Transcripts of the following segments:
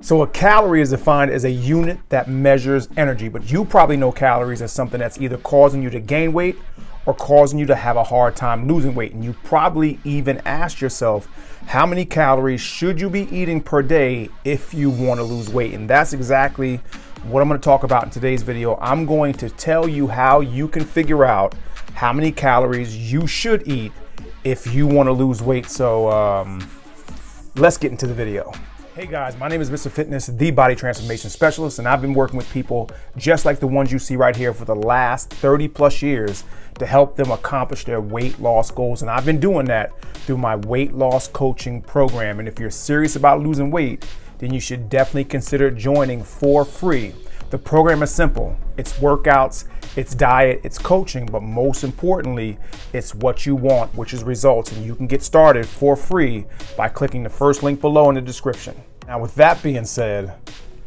So a calorie is defined as a unit that measures energy, but you probably know calories as something that's either causing you to gain weight or causing you to have a hard time losing weight. And you probably even asked yourself, how many calories should you be eating per day if you want to lose weight? And that's exactly what I'm going to talk about in today's video. I'm going to tell you how you can figure out how many calories you should eat if you want to lose weight. So let's get into the video. Hey guys, my name is MrFitness, the body transformation specialist, and I've been working with people just like the ones you see right here for the last 30 plus years to help them accomplish their weight loss goals. And I've been doing that through my weight loss coaching program. And if you're serious about losing weight, then you should definitely consider joining for free. The program is simple. It's workouts, it's diet, it's coaching, but most importantly, it's what you want, which is results. And you can get started for free by clicking the first link below in the description. Now, with that being said,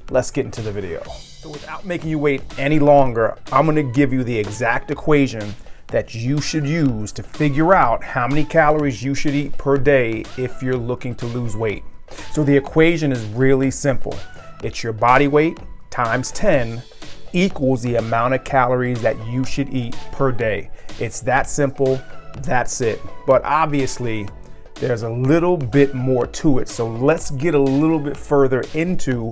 let's get into the video. So without making you wait any longer, I'm gonna give you the exact equation that you should use to figure out how many calories you should eat per day if you're looking to lose weight. So the equation is really simple. It's your body weight times 10 equals the amount of calories that you should eat per day. It's that simple, that's it. But obviously, there's a little bit more to it. So let's get a little bit further into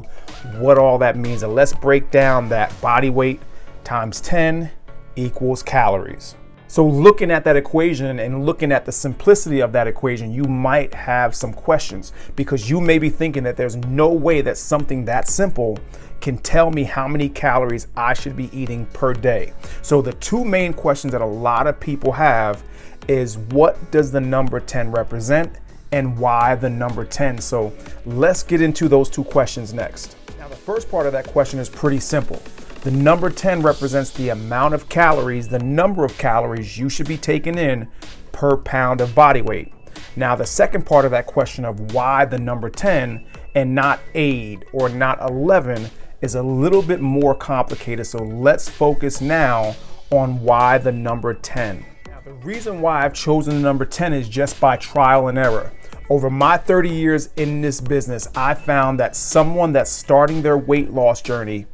what all that means. And let's break down that body weight times 10 equals calories. So looking at that equation and looking at the simplicity of that equation, you might have some questions because you may be thinking that there's no way that something that simple can tell me how many calories I should be eating per day. So the two main questions that a lot of people have is, what does the number 10 represent and why the number 10? So let's get into those two questions next. Now, the first part of that question is pretty simple. The number 10 represents the amount of calories, the number of calories you should be taking in per pound of body weight. Now, the second part of that question of why the number 10 and not 8 or not 11 is a little bit more complicated. So let's focus now on why the number 10. Now, the reason why I've chosen the number 10 is just by trial and error. Over my 30 years in this business, I found that someone that's starting their weight loss journey,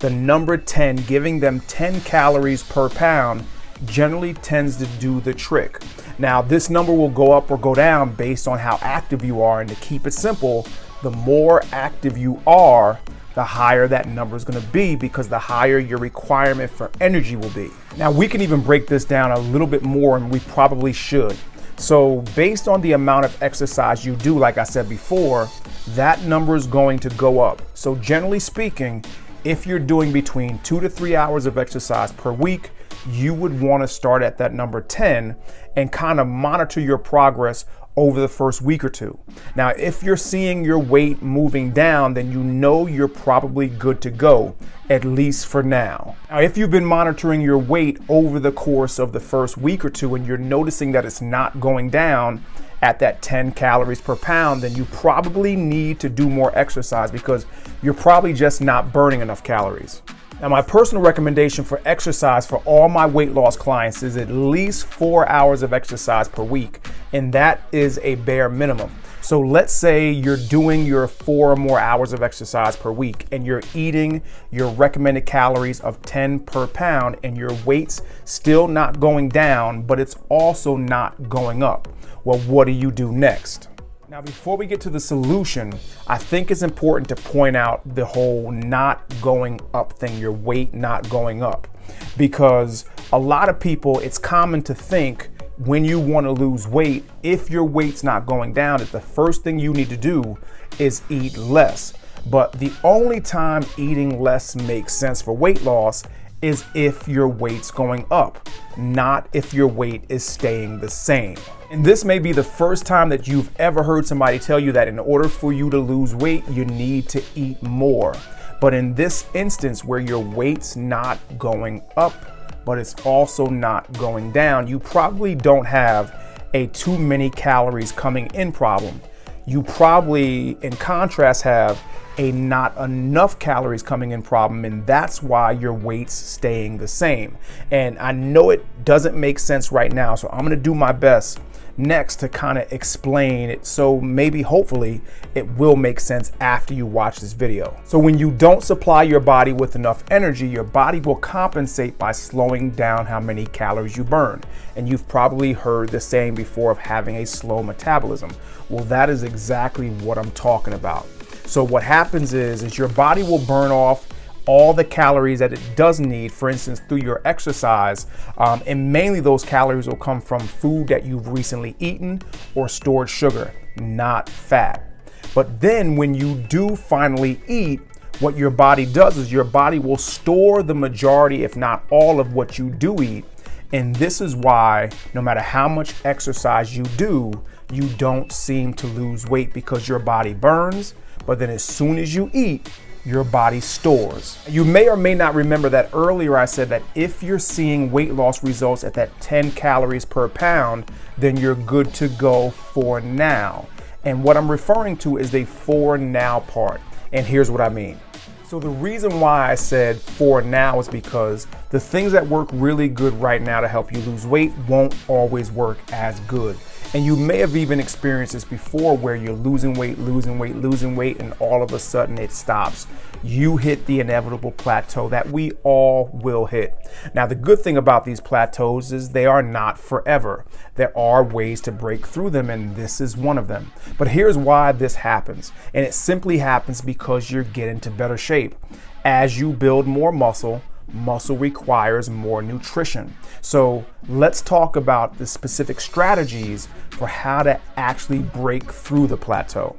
the number 10, giving them 10 calories per pound, generally tends to do the trick. Now, this number will go up or go down based on how active you are. And to keep it simple, the more active you are, the higher that number is going to be, because the higher your requirement for energy will be. Now, we can even break this down a little bit more, and we probably should. So based on the amount of exercise you do, like I said before, that number is going to go up. So generally speaking, if you're doing between 2 to 3 hours of exercise per week, you would want to start at that number 10 and kind of monitor your progress over the first week or two. Now, if you're seeing your weight moving down, then you know you're probably good to go, at least for now. Now, if you've been monitoring your weight over the course of the first week or two and you're noticing that it's not going down at that 10 calories per pound, then you probably need to do more exercise because you're probably just not burning enough calories. Now, my personal recommendation for exercise for all my weight loss clients is at least 4 hours of exercise per week, and that is a bare minimum. So let's say you're doing your 4 or more hours of exercise per week and you're eating your recommended calories of 10 per pound and your weight's still not going down, but it's also not going up. Well, what do you do next? Now, before we get to the solution, I think it's important to point out the whole not going up thing, your weight not going up. Because a lot of people, it's common to think when you want to lose weight, if your weight's not going down, that the first thing you need to do is eat less. But the only time eating less makes sense for weight loss is if your weight's going up, not if your weight is staying the same. And this may be the first time that you've ever heard somebody tell you that in order for you to lose weight, you need to eat more. But in this instance where your weight's not going up, but it's also not going down, you probably don't have a too many calories coming in problem. You probably, in contrast, have a not enough calories coming in problem, and that's why your weight's staying the same. And I know it doesn't make sense right now, so I'm gonna do my best next to kind of explain it, so maybe hopefully it will make sense after you watch this video. So when you don't supply your body with enough energy, your body will compensate by slowing down how many calories you burn. And you've probably heard the saying before of having a slow metabolism. Well, that is exactly what I'm talking about. So what happens is your body will burn off all the calories that it does need, for instance, through your exercise. And mainly those calories will come from food that you've recently eaten or stored sugar, not fat. But then when you do finally eat, what your body does is your body will store the majority, if not all, of what you do eat. And this is why no matter how much exercise you do, you don't seem to lose weight, because your body burns, but then as soon as you eat, your body stores. You may or may not remember that earlier I said that if you're seeing weight loss results at that 10 calories per pound, then you're good to go for now. And what I'm referring to is the for now part. And here's what I mean. So the reason why I said for now is because the things that work really good right now to help you lose weight won't always work as good. And you may have even experienced this before, where you're losing weight, and all of a sudden it stops. You hit the inevitable plateau that we all will hit. Now, the good thing about these plateaus is they are not forever. There are ways to break through them, and this is one of them. But here's why this happens. And it simply happens because you're getting to better shape. As you build more muscle, muscle requires more nutrition. So let's talk about the specific strategies for how to actually break through the plateau.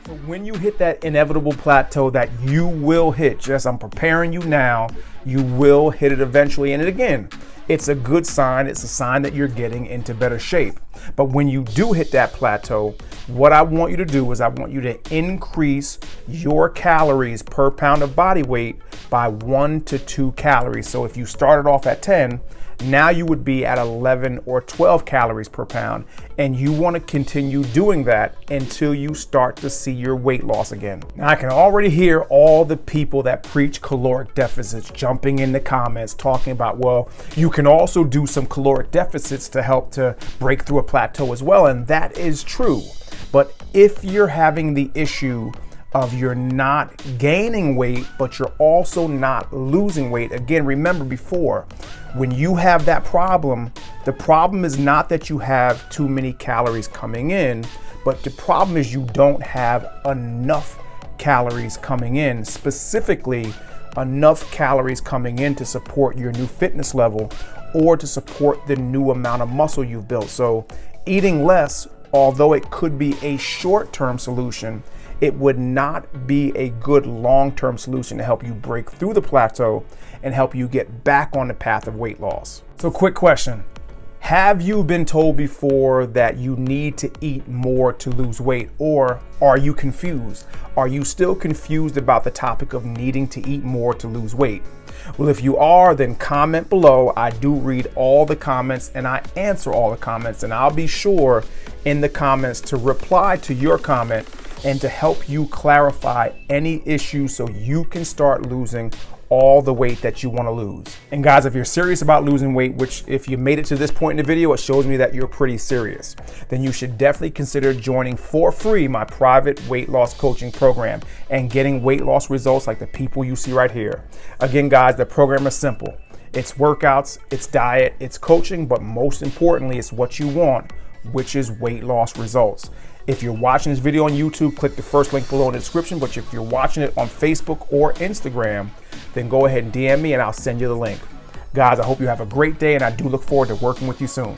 So when you hit that inevitable plateau that you will hit, just I'm preparing you now, you will hit it eventually. And again, it's a good sign. It's a sign that you're getting into better shape. But when you do hit that plateau, what I want you to do is I want you to increase your calories per pound of body weight by 1 to 2 calories. So if you started off at 10, now you would be at 11 or 12 calories per pound. And you want to continue doing that until you start to see your weight loss again. Now, I can already hear all the people that preach caloric deficits jumping in the comments talking about, well, you can also do some caloric deficits to help to break through a plateau as well. And that is true. But if you're having the issue of you're not gaining weight, but you're also not losing weight. Again, remember before, when you have that problem, the problem is not that you have too many calories coming in, but the problem is you don't have enough calories coming in, specifically enough calories coming in to support your new fitness level or to support the new amount of muscle you've built. So eating less, although it could be a short-term solution, it would not be a good long-term solution to help you break through the plateau and help you get back on the path of weight loss. So quick question. Have you been told before that you need to eat more to lose weight, or are you confused? Are you still confused about the topic of needing to eat more to lose weight? Well, if you are, then comment below. I do read all the comments and I answer all the comments, and I'll be sure in the comments to reply to your comment and to help you clarify any issues so you can start losing all the weight that you want to lose. And guys, if you're serious about losing weight, which if you made it to this point in the video, it shows me that you're pretty serious, then you should definitely consider joining for free my private weight loss coaching program and getting weight loss results like the people you see right here. Again, guys, the program is simple. It's workouts, it's diet, it's coaching, but most importantly, it's what you want, which is weight loss results. If you're watching this video on YouTube, click the first link below in the description. But if you're watching it on Facebook or Instagram, then go ahead and DM me and I'll send you the link. Guys, I hope you have a great day, and I do look forward to working with you soon.